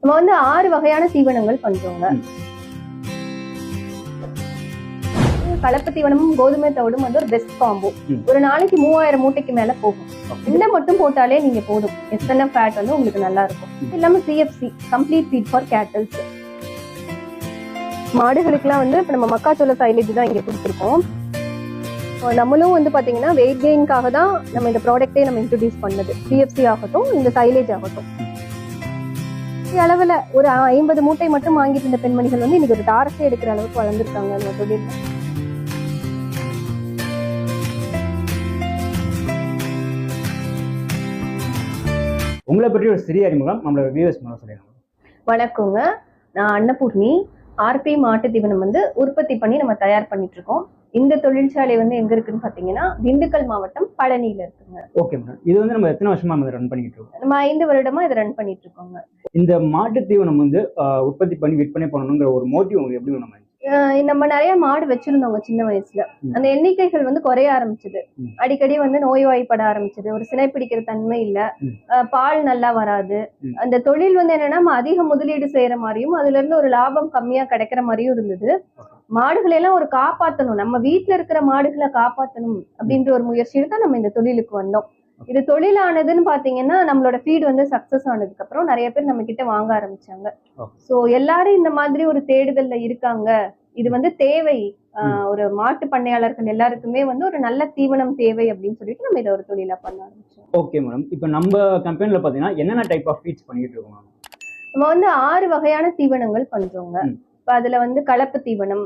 நம்ம வந்து 6 வகையான தீவனங்கள் பண்றோங்க. கலப்பு தீவனமும் கோதுமை தவிடும் வந்து ஒரு பெஸ்ட் காம்போ. ஒரு நாளைக்கு 3000 மூட்டைக்கு மேல போகும். இந்த மட்டும் போட்டாலே நீங்க போதும். எஸ்என்எஃப் ஃபேட் வந்து உங்களுக்கு நல்லா இருக்கும். இல்லாம CFC complete feed for cattles. மாடுகளுக்குலாம் வந்து இப்ப நம்ம மக்காச்சோள சைலேஜ் தான் இங்க கொடுத்துருக்கோம். நம்மளும் வந்து பாத்தீங்கன்னா வெயிட் கெயின்காக தான் நம்ம இந்த ப்ராடக்டே நம்ம இன்ட்ரோடியூஸ் பண்ணது. சிஎஃப்சி ஆகட்டும், இந்த சைலேஜ் ஆகட்டும். அளவுல ஒரு 50 மூட்டை மட்டும் வாங்கிட்டு இருந்த பெண்மணிகள் வந்து இன்னைக்கு ஒரு டாரஸே எடுக்கிற அளவுக்கு வளர்ந்துருக்காங்க நம்ம தொழில். உங்களை பற்றி ஒரு சிறிய அறிமுகம் நம்மளோட வியூவர்ஸ் மூலம் சொல்லிடுங்க. வணக்கங்க, நான் அன்னபூர்ணி. ஆர்பி மாட்டு தீவனம் வந்து உற்பத்தி பண்ணி நம்ம தயார் பண்ணிட்டு இருக்கோம். இந்த தொழிற்சாலை வந்து எங்க இருக்குன்னு பாத்தீங்கன்னா திண்டுக்கல் மாவட்டம் பழனியில இருக்குங்க. ஓகே மேடம், இது வந்து நம்ம எத்தனை வருஷமா ரன் பண்ணிட்டு இருக்கோம்? நம்ம 5 வருடமா இதை ரன் பண்ணிட்டு இருக்கோங்க. இந்த மாட்டு தீவனம் வந்து உற்பத்தி பண்ணி விற்பனை பண்ணணுங்கிற ஒரு மோட்டிவ் உங்களுக்கு எப்படி நம்ம? நம்ம நிறைய மாடு வச்சிருந்தோங்க சின்ன வயசுல. அந்த எண்ணிக்கைகள் வந்து குறைய ஆரம்பிச்சது. அடிக்கடி வந்து நோய்வாய்ப்பட ஆரம்பிச்சது. ஒரு சினை பிடிக்கிற தன்மை இல்ல, பால் நல்லா வராது. அந்த தொழில் வந்து என்னன்னா நம்ம அதிக முதலீடு செய்யற மாதிரியும் அதுல இருந்து ஒரு லாபம் கம்மியா கிடைக்கிற மாதிரியும் இருந்தது. மாடுகளை எல்லாம் ஒரு காப்பாத்தணும், நம்ம வீட்டுல இருக்கிற மாடுகளை காப்பாத்தணும் அப்படின்ற ஒரு முயற்சியில தான் நம்ம இந்த தொழிலுக்கு வந்தோம். இது தொழிலானதுன்னு பாத்தீங்கன்னா நம்மளோட ஃபீட் வந்து சக்சஸ் ஆனதுக்கு அப்புறம் நிறைய பேர் நம்ம கிட்ட வாங்க ஆரம்பிச்சாங்க. சோ எல்லாரும் இந்த மாதிரி ஒரு தேடுதல்ல இருக்காங்க. இது வந்து தேவை, ஒரு மாட்டு பண்ணையாளர்கள் எல்லாருக்குமே வந்து ஒரு நல்ல தீவனம் தேவை அப்படின்னு சொல்லிட்டு நம்ம இதை ஒரு தொழிலா பண்ண ஆரம்பிச்சோம். ஓகே மேடம், இப்போ நம்ம கம்பெனில பாத்தீங்கன்னா என்னென்ன டைப் ஆஃப் ஃபீட்ஸ் பண்ணிட்டு இருக்கோம்? நம்ம வந்து 6 வகையான தீவனங்கள் பண்றோங்க. இப்ப அதுல வந்து கலப்பு தீவனம்,